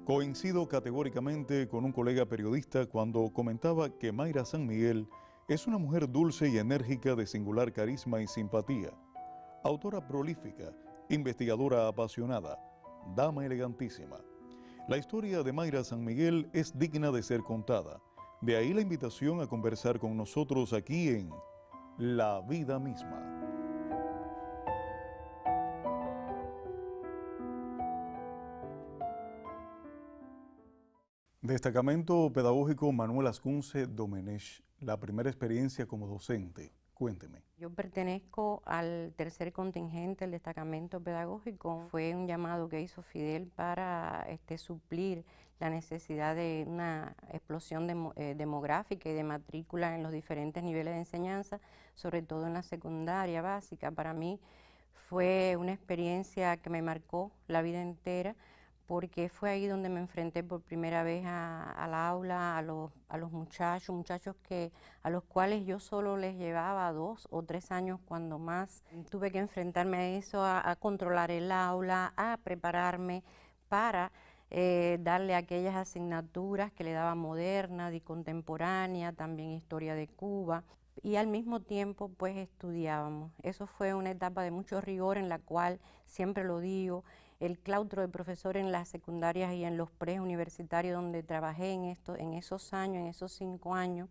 Coincido categóricamente con un colega periodista cuando comentaba que Mayra San Miguel es una mujer dulce y enérgica de singular carisma y simpatía, autora prolífica, investigadora apasionada, dama elegantísima. La historia de Mayra San Miguel es digna de ser contada. De ahí la invitación a conversar con nosotros aquí en La Vida Misma. Destacamento Pedagógico Manuel Ascunce Domenech, la primera experiencia como docente. Cuénteme. Yo pertenezco al tercer contingente del destacamento pedagógico. Fue un llamado que hizo Fidel para suplir la necesidad de una explosión demográfica y de matrícula en los diferentes niveles de enseñanza, sobre todo en la secundaria básica. Para mí fue una experiencia que me marcó la vida entera, porque fue ahí donde me enfrenté por primera vez al aula, a los muchachos a los cuales yo solo les llevaba 2 o 3 años cuando más. Tuve que enfrentarme a eso, a controlar el aula, a prepararme para darle aquellas asignaturas que le daba moderna, y contemporánea, también historia de Cuba. Y al mismo tiempo pues estudiábamos. Eso fue una etapa de mucho rigor en la cual, siempre lo digo, el claustro de profesor en las secundarias y en los preuniversitarios donde trabajé en esos años, en esos 5 años,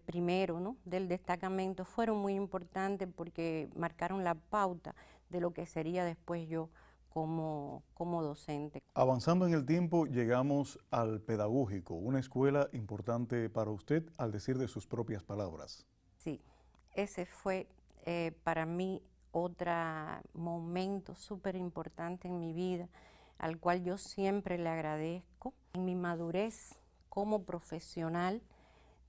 primero, ¿no?, del destacamento, fueron muy importantes porque marcaron la pauta de lo que sería después yo como docente. Avanzando en el tiempo, llegamos al pedagógico, una escuela importante para usted, al decir de sus propias palabras. Sí, ese fue para mí otro momento súper importante en mi vida, al cual yo siempre le agradezco. En mi madurez como profesional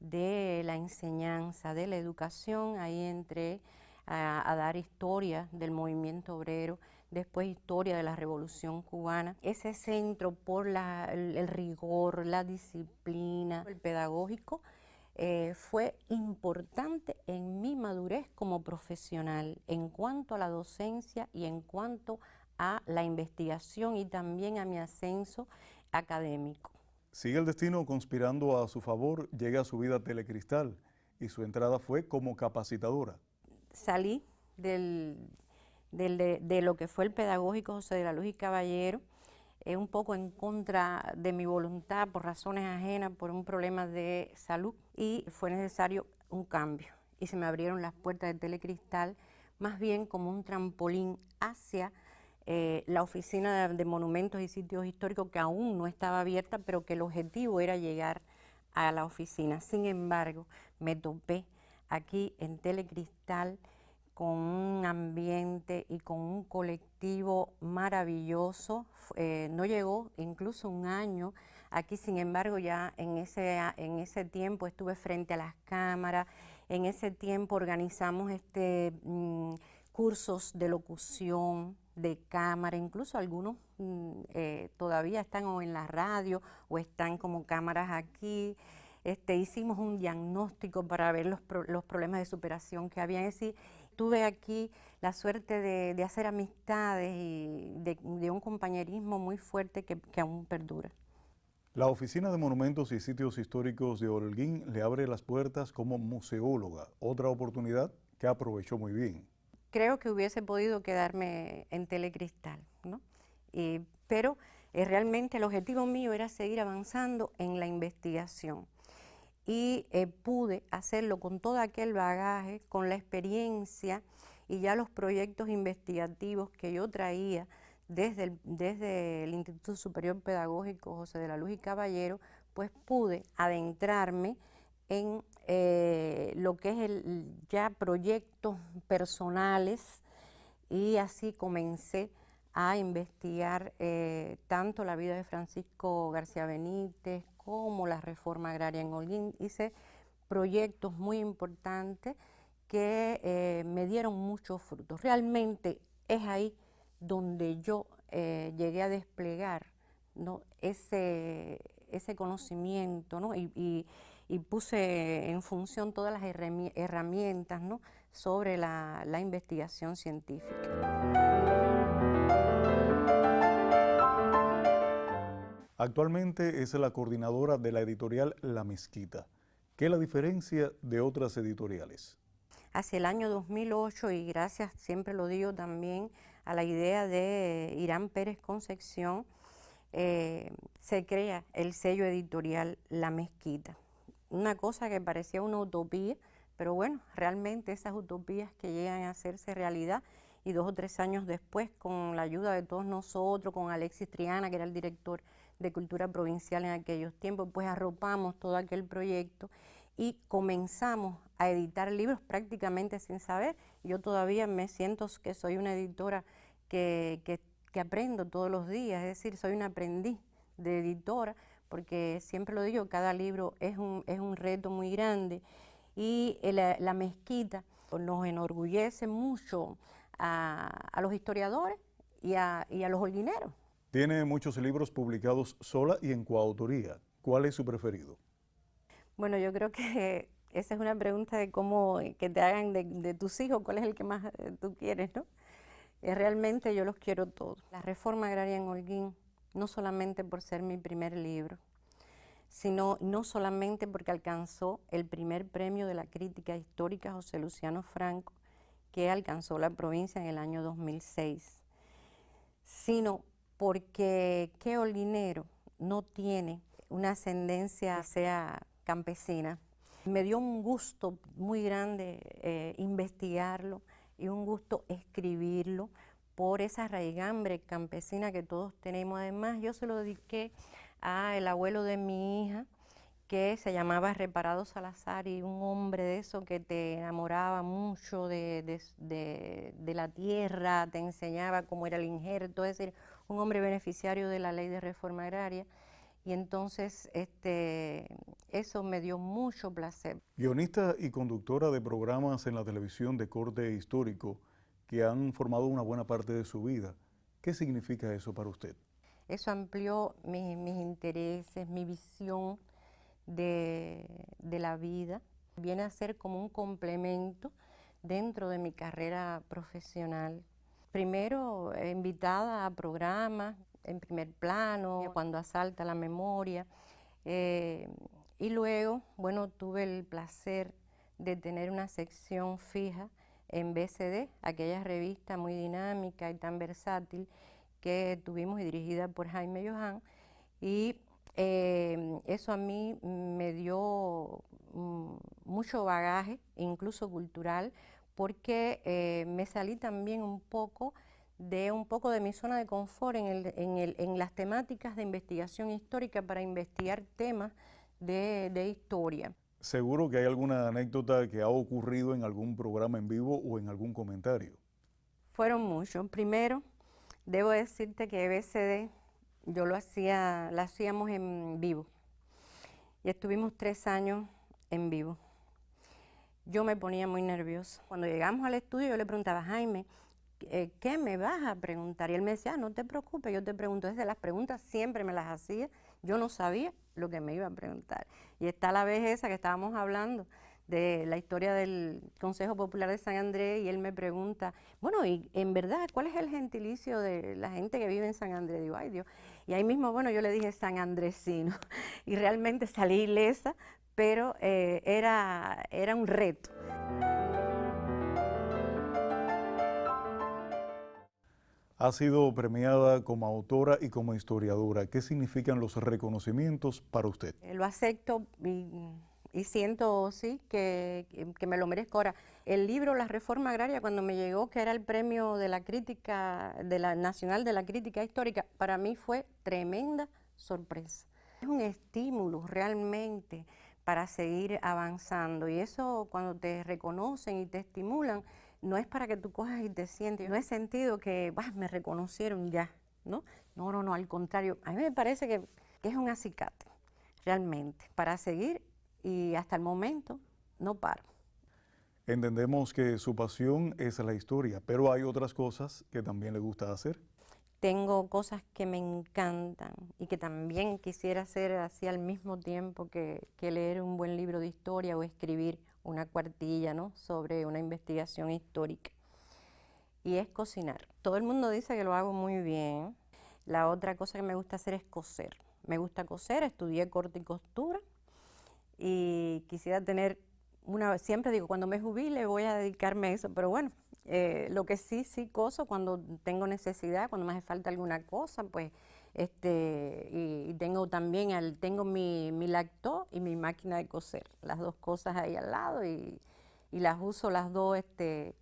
de la enseñanza, de la educación, ahí entré a dar historia del movimiento obrero, después historia de la Revolución Cubana. Ese centro por el rigor, la disciplina, el pedagógico, fue importante en mi madurez como profesional en cuanto a la docencia y en cuanto a la investigación y también a mi ascenso académico. Sigue el destino conspirando a su favor, llega a su vida Telecristal y su entrada fue como capacitadora. Salí de lo que fue el pedagógico José de la Luz y Caballero, un poco en contra de mi voluntad, por razones ajenas, por un problema de salud, y fue necesario un cambio. Y se me abrieron las puertas de Telecristal, más bien como un trampolín hacia la oficina de monumentos y sitios históricos, que aún no estaba abierta, pero que el objetivo era llegar a la oficina. Sin embargo, me topé aquí en Telecristal con un ambiente y con un colectivo maravilloso. No llegó incluso un año aquí, sin embargo ya en ese tiempo estuve frente a las cámaras, en ese tiempo organizamos cursos de locución, de cámara, incluso algunos todavía están o en la radio o están como cámaras aquí. Hicimos un diagnóstico para ver los problemas de superación que había. Es decir, tuve aquí la suerte de hacer amistades y de un compañerismo muy fuerte que aún perdura. La Oficina de Monumentos y Sitios Históricos de Holguín le abre las puertas como museóloga, otra oportunidad que aprovechó muy bien. Creo que hubiese podido quedarme en Telecristal, ¿no? Pero realmente el objetivo mío era seguir avanzando en la investigación. Y pude hacerlo con todo aquel bagaje, con la experiencia y ya los proyectos investigativos que yo traía desde el Instituto Superior Pedagógico José de la Luz y Caballero, pues pude adentrarme en lo que es ya proyectos personales, y así comencé a investigar tanto la vida de Francisco García Benítez como la reforma agraria en Holguín. Hice proyectos muy importantes que me dieron muchos frutos. Realmente es ahí donde yo llegué a desplegar, ¿no?, ese conocimiento, ¿no?, y puse en función todas las herramientas, ¿no?, sobre la investigación científica. Actualmente es la coordinadora de la editorial La Mezquita. ¿Qué es la diferencia de otras editoriales? Hacia el año 2008, y gracias, siempre lo digo también, a la idea de Irán Pérez Concepción, se crea el sello editorial La Mezquita. Una cosa que parecía una utopía, pero bueno, realmente esas utopías que llegan a hacerse realidad, y 2 o 3 años después, con la ayuda de todos nosotros, con Alexis Triana, que era el director de Cultura Provincial en aquellos tiempos, pues arropamos todo aquel proyecto y comenzamos a editar libros prácticamente sin saber. Yo todavía me siento que soy una editora que aprendo todos los días, es decir, soy una aprendiz de editora, porque siempre lo digo, cada libro es un reto muy grande, y la Mezquita nos enorgullece mucho a los historiadores y a los holguineros. Tiene muchos libros publicados sola y en coautoría. ¿Cuál es su preferido? Bueno, yo creo que esa es una pregunta de cómo que te hagan de tus hijos, cuál es el que más tú quieres, ¿no? Realmente yo los quiero todos. La Reforma Agraria en Holguín, no solamente por ser mi primer libro, sino no solamente porque alcanzó el primer premio de la crítica histórica José Luciano Franco, que alcanzó la provincia en el año 2006, sino porque qué holguinero no tiene una ascendencia sea campesina. Me dio un gusto muy grande investigarlo y un gusto escribirlo por esa raigambre campesina que todos tenemos. Además, yo se lo dediqué al abuelo de mi hija, que se llamaba Reparado Salazar, y un hombre de eso que te enamoraba mucho de la tierra, te enseñaba cómo era el injerto, es decir, un hombre beneficiario de la ley de reforma agraria. Y entonces eso me dio mucho placer. Guionista y conductora de programas en la televisión de corte histórico que han formado una buena parte de su vida. ¿Qué significa eso para usted? Eso amplió mis intereses, mi visión de la vida. Viene a ser como un complemento dentro de mi carrera profesional. Primero, invitada a programas en primer plano, cuando asalta la memoria. Y luego, bueno, tuve el placer de tener una sección fija en BCD, aquella revista muy dinámica y tan versátil que tuvimos y dirigida por Jaime Johan, y eso a mí me dio mucho bagaje, incluso cultural, porque me salí también un poco de mi zona de confort en las temáticas de investigación histórica para investigar temas de historia. Seguro que hay alguna anécdota que ha ocurrido en algún programa en vivo o en algún comentario. Fueron muchos. Primero, debo decirte que BCD lo hacíamos en vivo, y estuvimos 3 años en vivo. Yo me ponía muy nerviosa. Cuando llegamos al estudio, yo le preguntaba a Jaime, ¿qué me vas a preguntar? Y él me decía, no te preocupes, yo te pregunto. Desde las preguntas siempre me las hacía, yo no sabía lo que me iba a preguntar. Y está la vez esa que estábamos hablando de la historia del Consejo Popular de San Andrés, y él me pregunta, bueno, y en verdad, ¿cuál es el gentilicio de la gente que vive en San Andrés? Digo, ay Dios. Y ahí mismo, bueno, yo le dije sanandresino, y realmente salí ilesa, pero era un reto. Ha sido premiada como autora y como historiadora. ¿Qué significan los reconocimientos para usted? Lo acepto y siento, sí, que me lo merezco. Ahora, el libro La Reforma Agraria, cuando me llegó, que era el premio de la crítica, de la Nacional de la Crítica Histórica, para mí fue tremenda sorpresa. Es un estímulo realmente para seguir avanzando, y eso cuando te reconocen y te estimulan, no es para que tú cojas y te sientes. No he sentido que me reconocieron ya, ¿no? No, al contrario. A mí me parece que es un acicate, realmente, para seguir, y hasta el momento no paro. Entendemos que su pasión es la historia, pero hay otras cosas que también le gusta hacer. Tengo cosas que me encantan y que también quisiera hacer así al mismo tiempo que leer un buen libro de historia o escribir una cuartilla, ¿no?, sobre una investigación histórica. Y es cocinar. Todo el mundo dice que lo hago muy bien. La otra cosa que me gusta hacer es coser. Me gusta coser, estudié corte y costura y quisiera tener siempre digo, cuando me jubile voy a dedicarme a eso, pero bueno, lo que sí coso cuando tengo necesidad, cuando me hace falta alguna cosa, pues, y tengo también, tengo mi lactó y mi máquina de coser, las dos cosas ahí al lado y las uso las dos,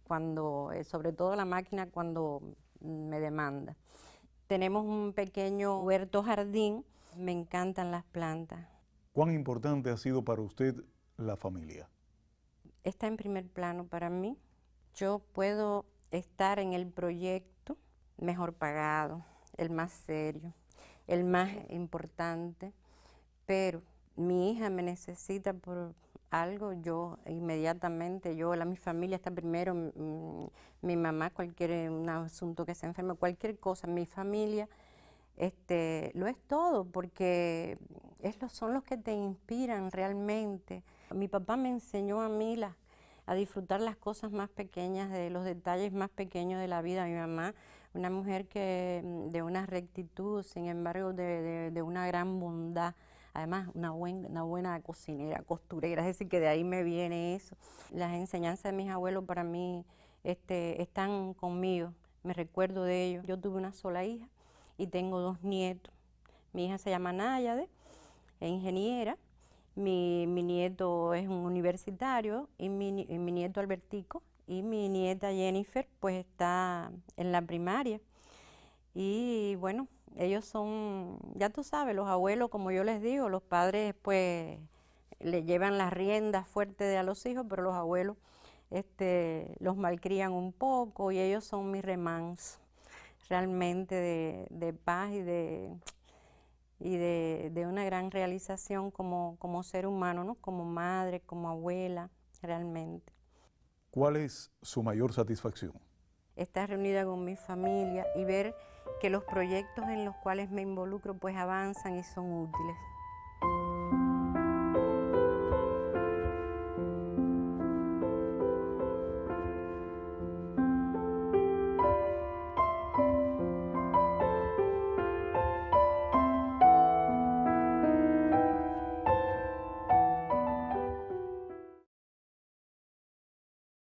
cuando, sobre todo la máquina cuando me demanda. Tenemos un pequeño huerto jardín, me encantan las plantas. ¿Cuán importante ha sido para usted la familia? Está en primer plano para mí. Yo puedo estar en el proyecto mejor pagado, el más serio, el más importante, pero mi hija me necesita por algo, yo inmediatamente, mi familia está primero, mi mamá, un asunto que se enferme, cualquier cosa, mi familia, lo es todo, porque son los que te inspiran realmente. Mi papá me enseñó a mí a disfrutar las cosas más pequeñas, de los detalles más pequeños de la vida. Mi mamá, una mujer de una rectitud, sin embargo, de una gran bondad. Además, una buena cocinera, costurera, es decir, que de ahí me viene eso. Las enseñanzas de mis abuelos para mí están conmigo, me recuerdo de ellos. Yo tuve una sola hija y tengo 2 nietos. Mi hija se llama Náyade, es ingeniera. Mi nieto es un universitario y mi nieto Albertico y mi nieta Jennifer pues está en la primaria. Y bueno, ellos son, ya tú sabes, los abuelos, como yo les digo, los padres pues le llevan las riendas fuertes a los hijos, pero los abuelos los malcrían un poco y ellos son mis remansos realmente de paz y de una gran realización como ser humano, ¿no? Como madre, como abuela, realmente. ¿Cuál es su mayor satisfacción? Estar reunida con mi familia y ver que los proyectos en los cuales me involucro pues avanzan y son útiles.